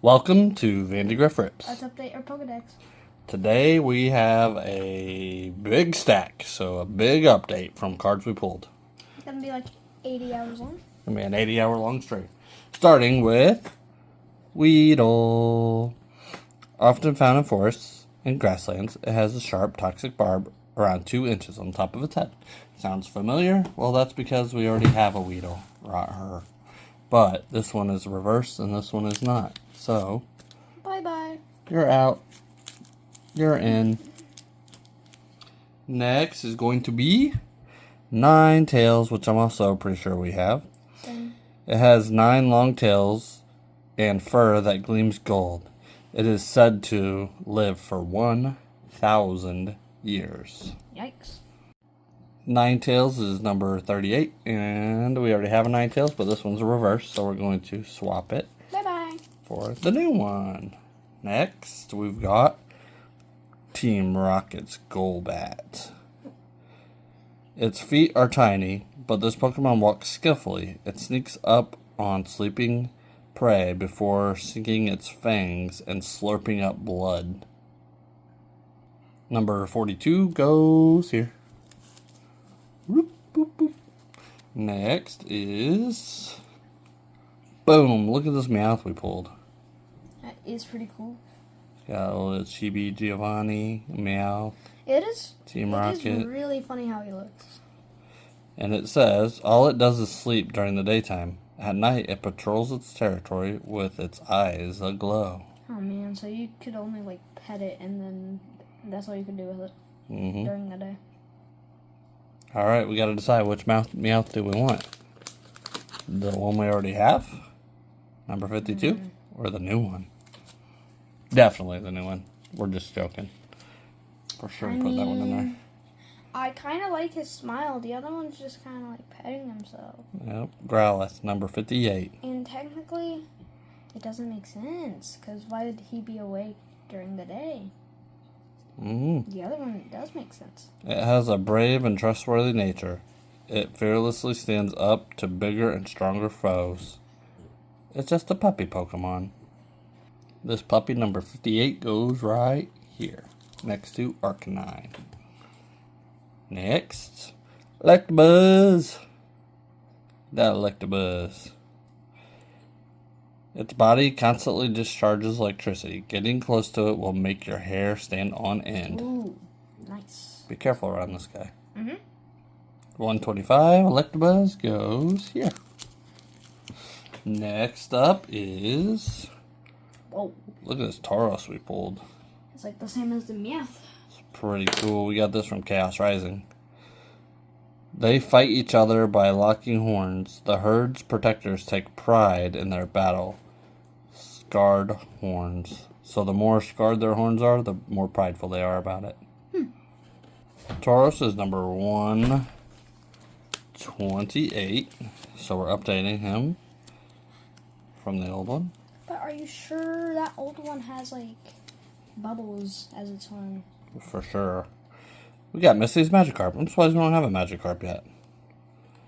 Welcome to Vandy Griff Rips. Let's update our Pokedex. Today we have a big stack, so a big update from cards we pulled. It's gonna be like 80 hours long. It's gonna be an 80-hour long stream. Starting with Weedle. Often found in forests and grasslands, it has a sharp, toxic barb around 2 inches on top of its head. Sounds familiar? Well, that's because we already have a Weedle. Right. But this one is reversed and this one is not. So, bye-bye. You're out. You're in. Next is going to be Ninetales, which I'm also pretty sure we have. Same. It has 9 long tails and fur that gleams gold. It is said to live for 1,000 years. Yikes. Ninetales is number 38, and we already have a Ninetales, but this one's a reverse, so we're going to swap it Bye-bye. for the new one. Next, we've got Team Rocket's Golbat. Its feet are tiny, but this Pokemon walks skillfully. It sneaks up on sleeping prey before sinking its fangs and slurping up blood. Number 42 goes here. Boop, boop, boop. Next is... Boom! Look at this Meowth we pulled. That is pretty cool. Got a little Chibi Giovanni, Meowth, It is. Team It Rocket. is really funny how he looks. And it says, all it does is sleep during the daytime. At night, it patrols its territory with its eyes aglow. Oh man, so you could only like pet it and then that's all you could do with it during the day. Alright, we gotta decide which Meowth do we want. The one we already have? Number 52? Or the new one? Definitely the new one. We're just joking. For sure, put that one in there. I kind of like his smile. The other one's just kind of like petting himself. Yep, Growlithe, number 58. And technically, it doesn't make sense. Because why would he be awake during the day? The other one does make sense. It has a brave and trustworthy nature. It fearlessly stands up to bigger and stronger foes. It's just a puppy Pokemon. This puppy, number 58, goes right here, next to Arcanine. Next, Electabuzz. That Electabuzz. Its body constantly discharges electricity. Getting close to it will make your hair stand on end. Ooh, nice. Be careful around this guy. 125, Electabuzz goes here. Next up is... Whoa. Look at this Tauros we pulled. It's like the same as the Meowth. It's pretty cool. We got this from Chaos Rising. They fight each other by locking horns. The herd's protectors take pride in their battle. Scarred horns. So the more scarred their horns are, the more prideful they are about it. Tauros is number 128. So we're updating him from the old one. But are you sure that old one has like bubbles as its horn? For sure. We got Misty's Magikarp. I'm surprised we don't have a Magikarp yet.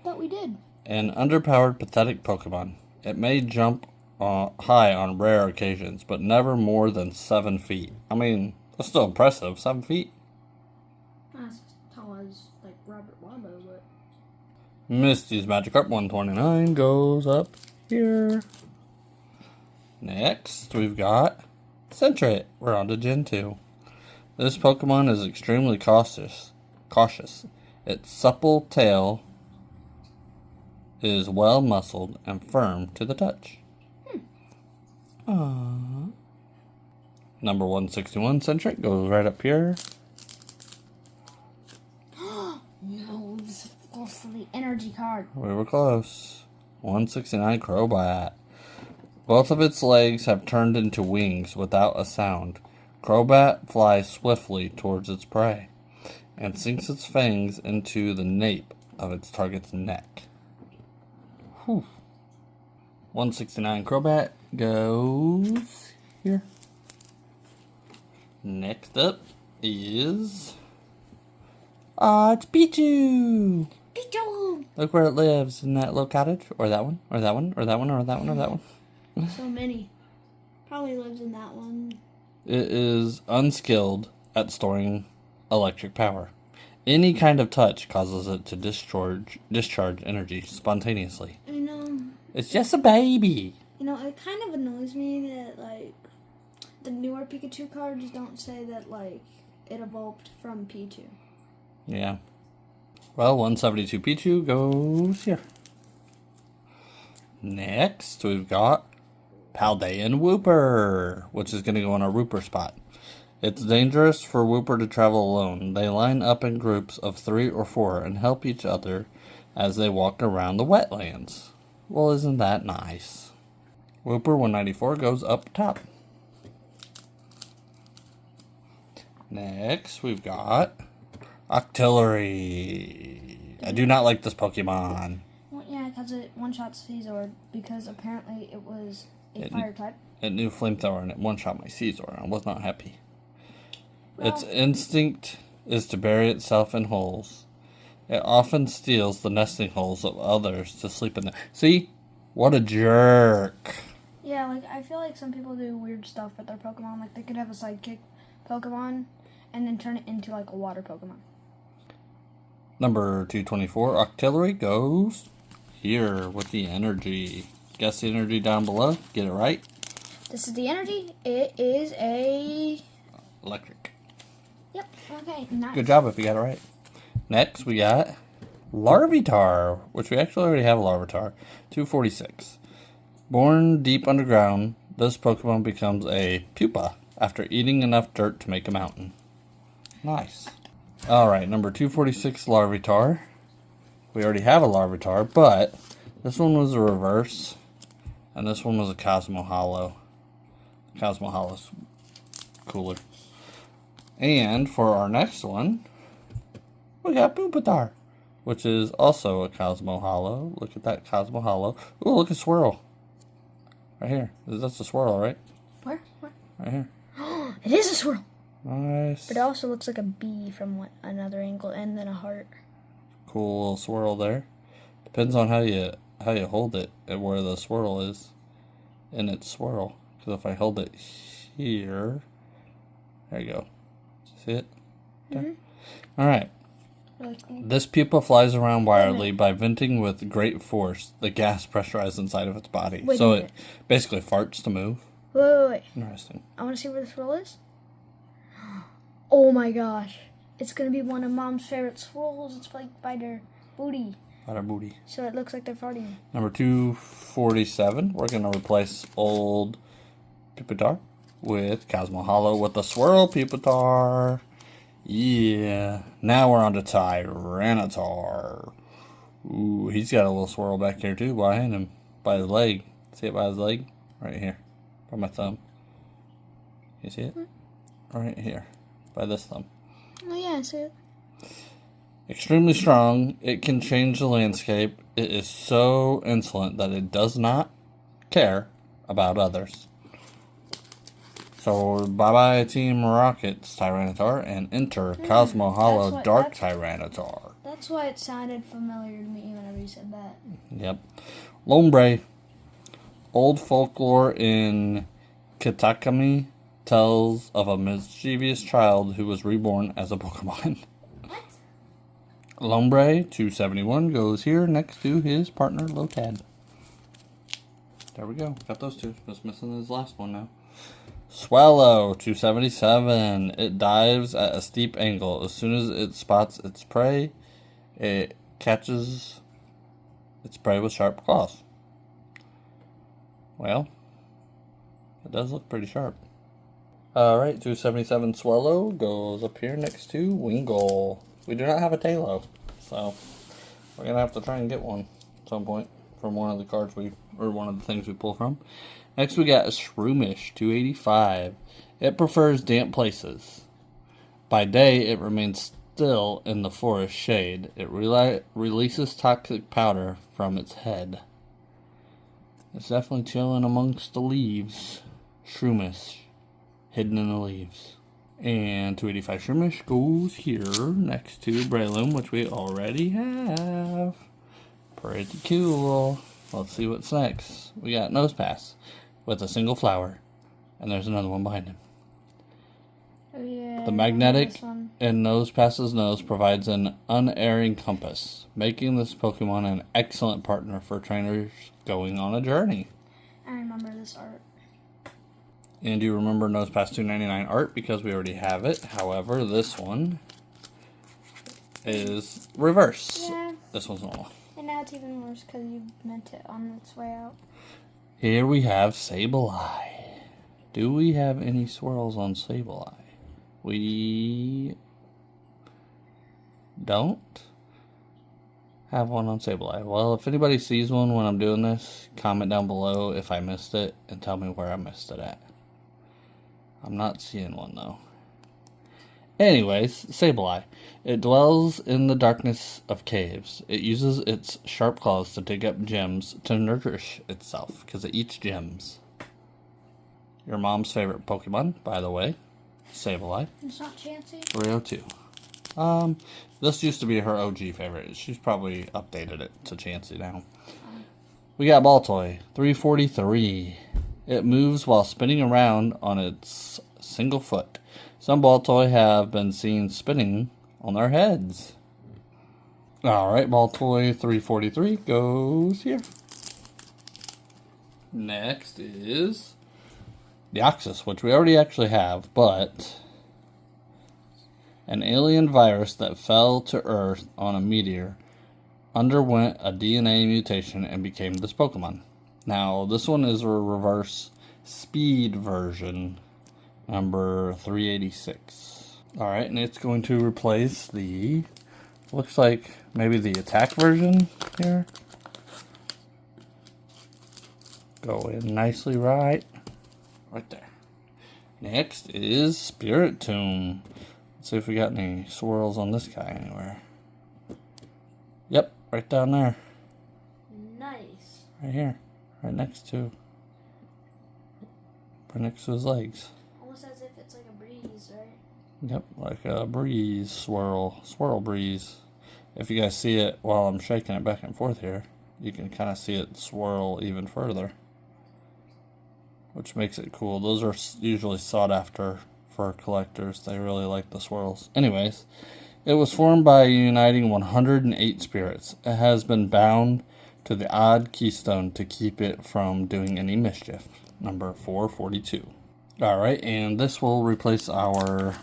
But we did. An underpowered, pathetic Pokemon. It may jump high on rare occasions, but never more than 7 feet. I mean, that's still impressive. 7 feet. Not as tall as like Robert Wabo, but Misty's Magikarp 129 goes up here. Next, we've got Sentret. We're on to Gen 2. This Pokemon is extremely cautious. Its supple tail is well muscled and firm to the touch. Aww. Number 161 Sentret goes right up here. no, this is for the energy card. We were close. 169 Crobat. Both of its legs have turned into wings without a sound. Crobat flies swiftly towards its prey and sinks its fangs into the nape of its target's neck. Whew. 169 Crobat goes here. Next up is... it's Pichu! Pichu! Look where it lives, in that little cottage. Or that one, or that one, or that one, or that one, or that one. So many. Probably lives in that one. It is unskilled at storing electric power. Any kind of touch causes it to discharge energy spontaneously. It's just a baby. It kind of annoys me that, like, the newer Pikachu cards don't say that, like, it evolved from Pichu. Yeah. Well, 172 Pichu goes here. Next, we've got Paldean Wooper, which is going to go in our Wooper spot. It's dangerous for Wooper to travel alone. They line up in groups of 3 or 4 and help each other as they walk around the wetlands. Well, isn't that nice? Wooper 194 goes up top. Next, we've got Octillery. I do not like this Pokemon. Well, yeah, because it one-shots Caesar, because apparently it was a fire type. It knew Flamethrower and it one-shot my Caesar, and I was not happy. Well, Its instinct is to bury itself in holes. It often steals the nesting holes of others to sleep in them. See? What a jerk. Yeah, like, I feel like some people do weird stuff with their Pokemon. Like, they could have a sidekick Pokemon and then turn it into, like, a water Pokemon. Number 224, Octillery goes here with the energy. Guess the energy down below. Get it right. This is the energy. It is a... Electric. Yep, okay, nice. Good job if you got it right. Next, we got Larvitar, which we actually already have a Larvitar. 246. Born deep underground, this Pokemon becomes a pupa after eating enough dirt to make a mountain. Nice. Alright, number 246, Larvitar. We already have a Larvitar, but this one was a reverse, and this one was a Cosmo Hollow. Cosmo Hollow's cooler. And for our next one, we got Pupitar, which is also a Cosmo Hollow. Look at that Cosmo Hollow. Ooh, look at Swirl. Right here. That's a Swirl, right? Where? Right here. It is a swirl. Nice. But it also looks like a bee from another angle, and then a heart. Cool little swirl there. Depends on how you hold it and where the swirl is in its swirl. Because if I hold it here, there you go. See it? Mm-hmm. All right. Really cool. This pupa flies around wildly by venting with great force the gas pressurized inside of its body. So it basically farts to move. Wait. Interesting. I want to see where the swirl is. Oh my gosh. It's going to be one of Mom's favorite swirls. It's like by their booty. By their booty. So it looks like they're farting. Number 247. We're going to replace old Pupitar with Cosmo Hollow with the Swirl Pupitar. Yeah. Now we're on to Tyranitar. Ooh, he's got a little swirl back here too behind him. By his leg. See it by his leg? Right here. By my thumb. You see it? Right here. By this thumb. Oh yeah, I see it. Extremely strong. It can change the landscape. It is so insolent that it does not care about others. So, bye-bye Team Rocket's Tyranitar, and enter Cosmo Hollow Dark Tyranitar. That's why it sounded familiar to me whenever you said that. Yep. Lombre. Old folklore in Kitakami tells of a mischievous child who was reborn as a Pokemon. What? Lombre, 271, goes here next to his partner, Lotad. There we go. Got those two. Just missing his last one now. Swallow, 277. It dives at a steep angle. As soon as it spots its prey, it catches its prey with sharp claws. Well, it does look pretty sharp. Alright, 277 Swallow goes up here next to Wingull. We do not have a Tailo, so we're going to have to try and get one at some point from one of the cards one of the things we pull from. Next we got a Shroomish, 285. It prefers damp places. By day, it remains still in the forest shade. It releases toxic powder from its head. It's definitely chilling amongst the leaves. Shroomish, hidden in the leaves. And 285 Shroomish goes here next to Breloom, which we already have. Pretty cool. Let's see what's next. We got Nosepass with a single flower. And there's another one behind him. Oh, yeah. The magnetic and nose passes nose provides an unerring compass, making this Pokemon an excellent partner for trainers going on a journey. I remember this art. And you remember Nosepass 299 art because we already have it. However, this one is reverse. Yeah. This one's normal. And now it's even worse because you meant it on its way out. Here we have Sableye. Do we have any swirls on Sableye? We don't have one on Sableye. Well, if anybody sees one when I'm doing this, comment down below if I missed it and tell me where I missed it at. I'm not seeing one though. Anyways, Sableye. It dwells in the darkness of caves. It uses its sharp claws to dig up gems to nourish itself because it eats gems. Your mom's favorite Pokemon, by the way, Sableye. It's not Chansey? 302. This used to be her OG favorite. She's probably updated it to Chansey now. We got Baltoy, 343. It moves while spinning around on its single foot. Some Baltoy have been seen spinning on their heads. Alright, Baltoy 343 goes here. Next is Deoxys, which we already actually have, but an alien virus that fell to Earth on a meteor underwent a DNA mutation and became this Pokemon. Now, this one is a reverse speed version, number 386. Alright, and it's going to replace the, looks like maybe the attack version here. Go in nicely right there. Next is Spiritomb. Let's see if we got any swirls on this guy anywhere. Yep, right down there. Nice. Right here. Right next to his legs. Almost as if it's like a breeze, right? Yep, like a breeze swirl breeze. If you guys see it while I'm shaking it back and forth here, you can kind of see it swirl even further, which makes it cool. Those are usually sought after for collectors. They really like the swirls. Anyways, it was formed by uniting 108 spirits. It has been bound to the odd keystone to keep it from doing any mischief. Number 442. Alright, and this will replace our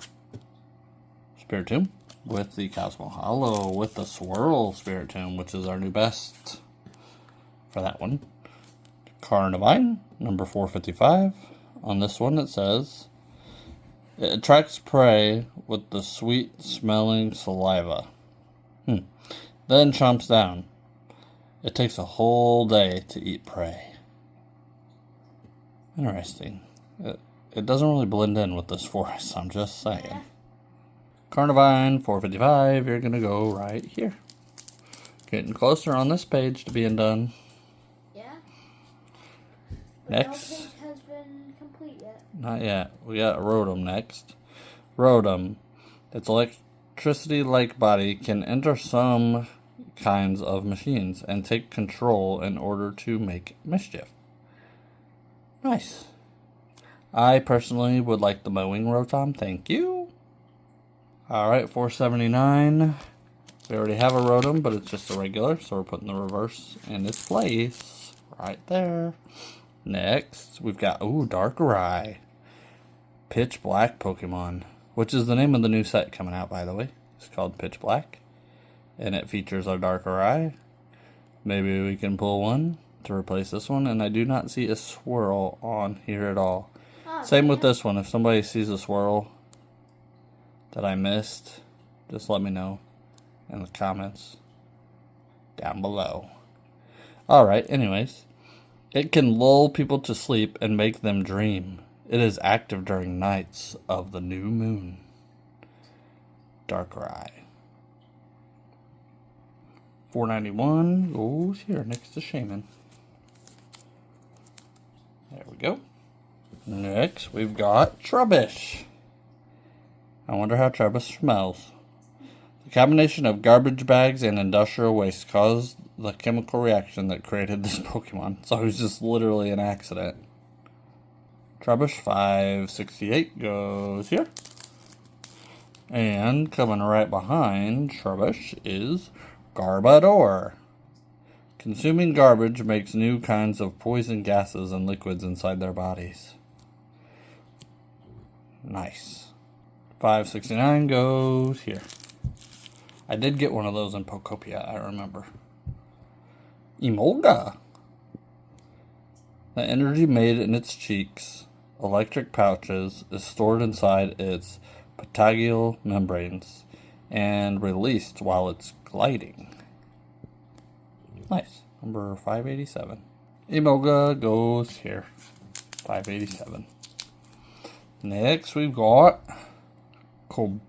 Spiritomb with the Cosmo Hollow with the Swirl Spiritomb, which is our new best for that one. Carnivine, number 455. On this one it says, it attracts prey with the sweet smelling saliva. Then chomps down. It takes a whole day to eat prey. Interesting. It doesn't really blend in with this forest, I'm just saying. Yeah. Carnivine, 455, you're going to go right here. Getting closer on this page to being done. Yeah. Next. No page has been complete yet. Not yet. We got Rotom next. Rotom. Its electricity-like body can enter some kinds of machines and take control in order to make mischief. Nice. I personally would like the mowing Rotom. Thank you. Alright, 479. We already have a Rotom, but it's just a regular, so we're putting the reverse in its place. Right there. Next, we've got, Darkrai. Pitch Black Pokemon, which is the name of the new set coming out, by the way. It's called Pitch Black. And it features our Darkrai. Maybe we can pull one to replace this one. And I do not see a swirl on here at all. Same with this one. If somebody sees a swirl that I missed, just let me know in the comments down below. Alright, anyways. It can lull people to sleep and make them dream. It is active during nights of the new moon. Darkrai. 491 goes here next to Shaman. There we go. Next, we've got Trubbish. I wonder how Trubbish smells. The combination of garbage bags and industrial waste caused the chemical reaction that created this Pokemon. So it was just literally an accident. Trubbish 568 goes here. And coming right behind Trubbish is Garbodor. Consuming garbage makes new kinds of poison gases and liquids inside their bodies. Nice. 569 goes here. I did get one of those in Pokopia, I remember. Emolga. The energy made in its cheeks, electric pouches, is stored inside its patagial membranes and released while it's gliding. Nice. Number 587. Emolga goes here. 587. Next we've got Cobalion.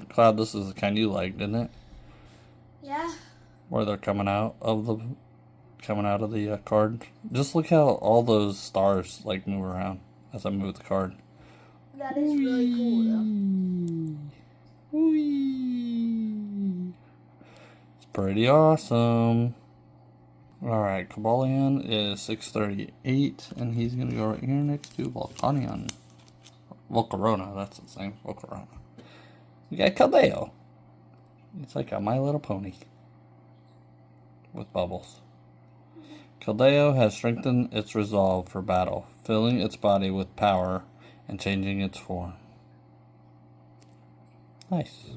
Cloud, this is the kind you liked, isn't it? Yeah. Where they're coming out of the card. Just look how all those stars like move around as I move the card. That is really cool, though. Whee! It's pretty awesome. Alright, Cobalion is 638, and he's gonna go right here next to Volcanion. Volcarona, that's its name. Volcarona. We got Caldeo. It's like a My Little Pony. With bubbles. Caldeo has strengthened its resolve for battle, filling its body with power and changing its form. Nice.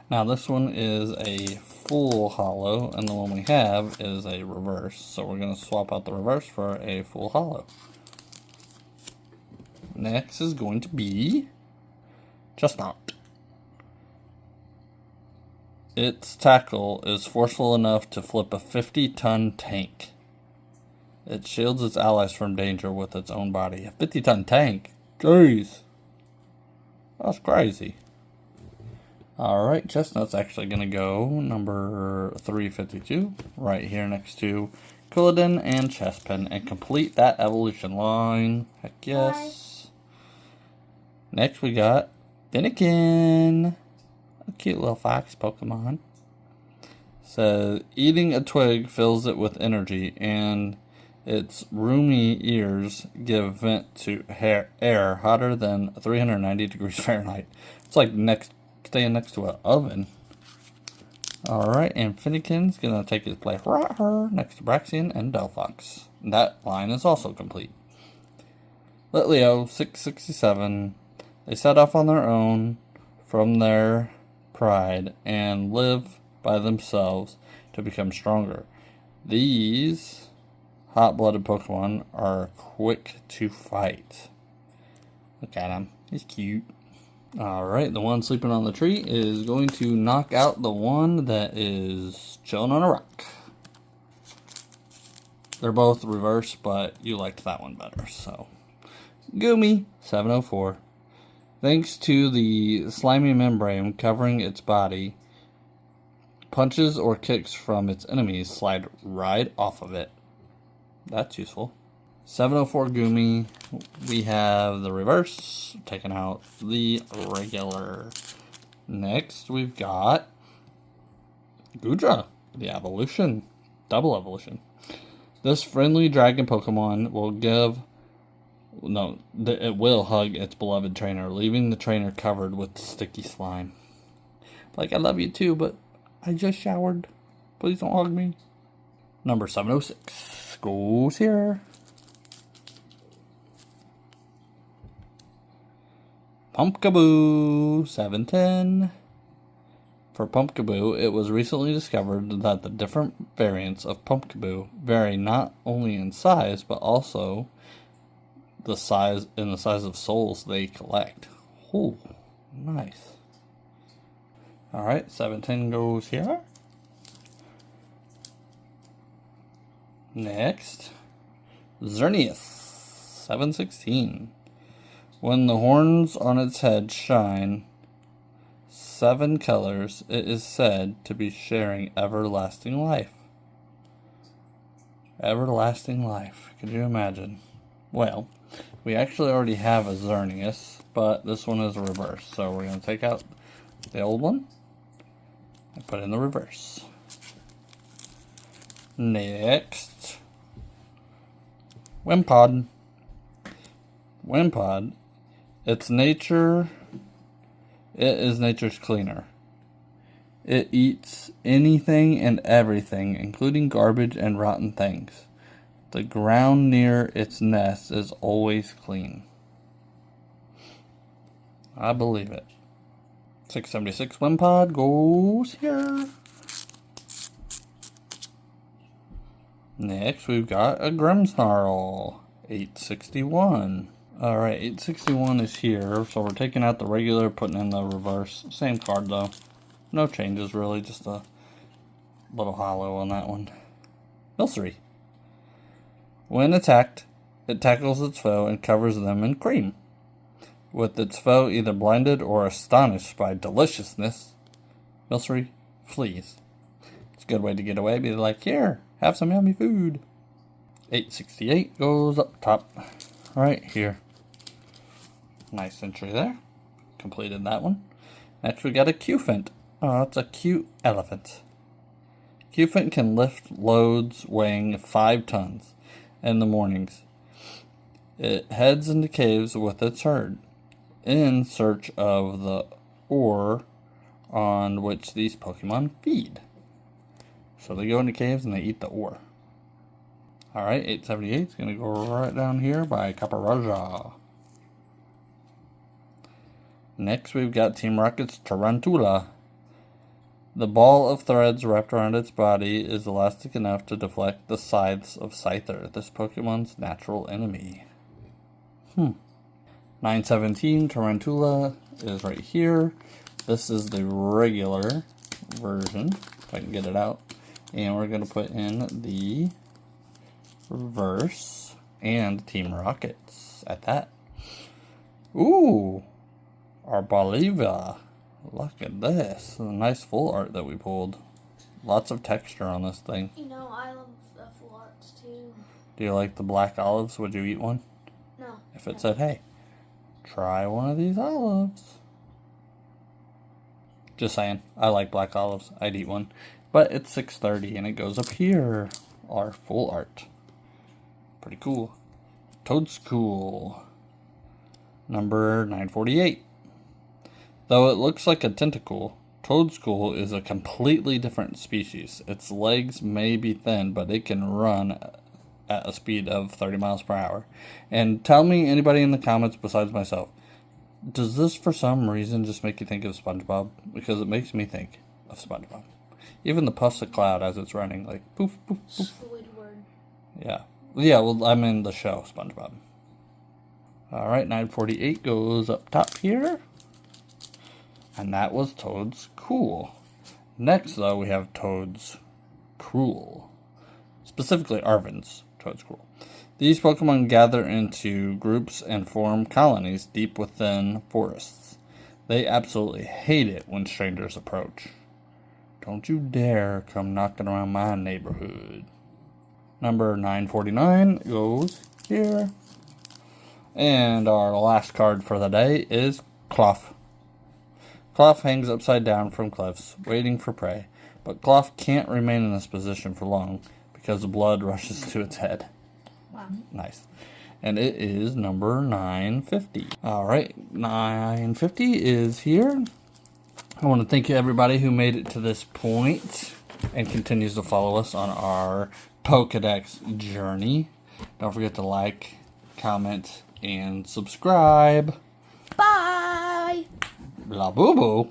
Now this one is a full hollow, and the one we have is a reverse. So we're going to swap out the reverse for a full hollow. Next is going to be Chestnut. Its tackle is forceful enough to flip a 50-ton tank. It shields its allies from danger with its own body. A 50-ton tank? Jeez. That's crazy. Alright, Chestnut's actually going to go number 352, right here next to Culloden and Chespin, and complete that evolution line. Heck yes. Next we got Fennekin. A cute little fox Pokemon. Says, eating a twig fills it with energy, and its roomy ears give vent to air hotter than 390 degrees Fahrenheit. It's like staying next to an oven. Alright, and Fennekin's gonna take his place right here next to Braxian and Delphox. That line is also complete. Litleo, 667. They set off on their own from their pride and live by themselves to become stronger. These hot-blooded Pokemon are quick to fight. Look at him. He's cute. Alright, the one sleeping on the tree is going to knock out the one that is chilling on a rock. They're both reverse, but you liked that one better, so. Goomy, 704. Thanks to the slimy membrane covering its body, punches or kicks from its enemies slide right off of it. That's useful. 704 Goomy. We have the reverse, taking out the regular. Next, we've got Goodra, the evolution. Double evolution. This friendly dragon Pokemon it will hug its beloved trainer, leaving the trainer covered with sticky slime. Like, I love you too, but I just showered. Please don't hug me. Number 706 goes here. Pumpkaboo, 710. For Pumpkaboo, it was recently discovered that the different variants of Pumpkaboo vary not only in size, but also the size of souls they collect. Ooh, nice. Alright, 710 goes here. Next, Xerneas, 716. When the horns on its head shine 7 colors, it is said to be sharing everlasting life. Everlasting life. Could you imagine? Well, we actually already have a Xerneas, but this one is a reverse. So we're going to take out the old one and put in the reverse. Next, Wimpod. Wimpod. It is nature's cleaner. It eats anything and everything, including garbage and rotten things. The ground near its nest is always clean. I believe it. 676 Wimpod goes here. Next, we've got a Grimmsnarl. 861. Alright, 861 is here, so we're taking out the regular, putting in the reverse. Same card though. No changes really, just a little hollow on that one. Milcery. When attacked, it tackles its foe and covers them in cream. With its foe either blinded or astonished by deliciousness, Milcery flees. It's a good way to get away, be like, here, have some yummy food. 868 goes up top, right here. Nice entry there. Completed that one. Next we got a Qfint. Oh, it's a cute elephant. Qfint can lift loads weighing 5 tons in the mornings. It heads into caves with its herd in search of the ore on which these Pokemon feed. So they go into caves and they eat the ore. Alright, 878 is going to go right down here by Caparaja. Next we've got Team Rocket's Tarantula. The ball of threads wrapped around its body is elastic enough to deflect the scythes of Scyther, this Pokemon's natural enemy. 917 Tarantula is right here. This is the regular version, if I can get it out. And we're going to put in the reverse and Team Rockets at that. Ooh, Arboliva. Look at this. A nice full art that we pulled. Lots of texture on this thing. You know, I love full arts too. Do you like the black olives? Would you eat one? No. If it said, hey, try one of these olives. Just saying, I like black olives. I'd eat one. But it's 630 and it goes up here. Our full art. Pretty cool. Toadscool. Number 948. Though it looks like a tentacle, Toadscool is a completely different species. Its legs may be thin, but it can run at a speed of 30 miles per hour. And tell me, anybody in the comments besides myself, does this for some reason just make you think of SpongeBob? Because it makes me think of SpongeBob. Even the puffs of cloud as it's running, like poof, poof, poof. Squidward. Yeah. Yeah, well, I'm in the show, SpongeBob. Alright, 948 goes up top here. And that was Toad's Cool. Next, though, we have Toad's Cruel. Specifically, Arven's Toad's Cruel. These Pokemon gather into groups and form colonies deep within forests. They absolutely hate it when strangers approach. Don't you dare come knocking around my neighborhood. Number 949 goes here. And our last card for the day is Clough. Clough hangs upside down from cliffs, waiting for prey. But Clough can't remain in this position for long because the blood rushes to its head. Wow. Nice. And it is number 950. Alright, 950 is here. I want to thank everybody who made it to this point and continues to follow us on our Pokedex journey. Don't forget to like, comment, and subscribe. Bye! La boo boo.